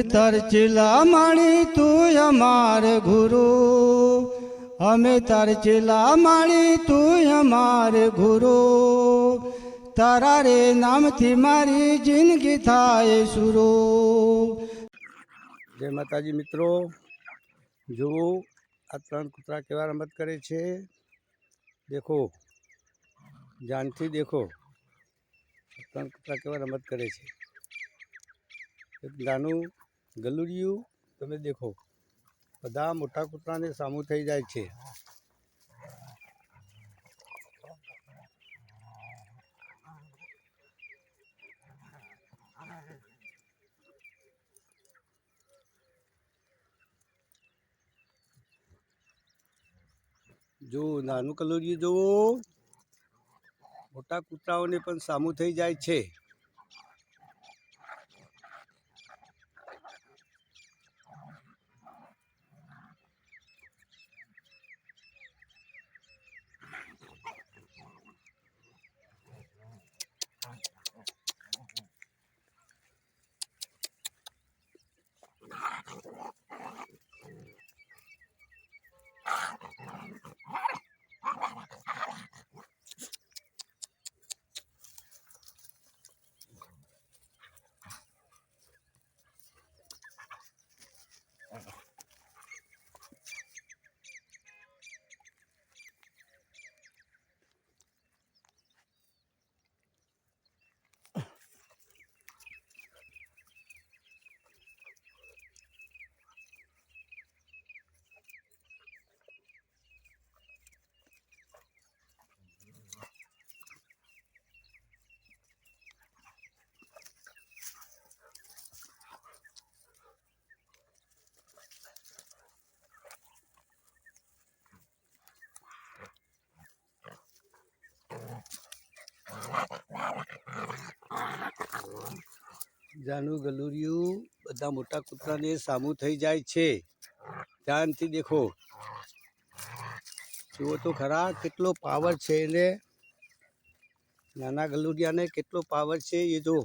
તાર ચેલા માણી તું અમાર ગુરુ, અમે તાર ચેલા માણી તું અમાર ગુરુ, તારા રે નામથી મારી જિંદગી થાય સુરો। જય માતાજી મિત્રો, જુઓ આ ત્રણ કૂતરા કેવા રમત કરે છે, દેખો ધ્યાનથી દેખો, ત્રણ કૂતરા કેવા રમત કરે છે। એક નાનું ગલુડિયું તમે દેખો, બધા મોટા કૂતરાને સામું થઈ જાય છે। જો નાનું કલુડિયું જુઓ, મોટા કૂતરાઓને પણ સામું થઈ જાય છે। જાનું ગલુડિયું બધા મોટા કૂતરાને સામું થઈ જાય છે। ધ્યાનથી દેખો, જુઓ તો ખરા કેટલો પાવર છે એને, નાના ગલુડિયાને કેટલો પાવર છે એ જો।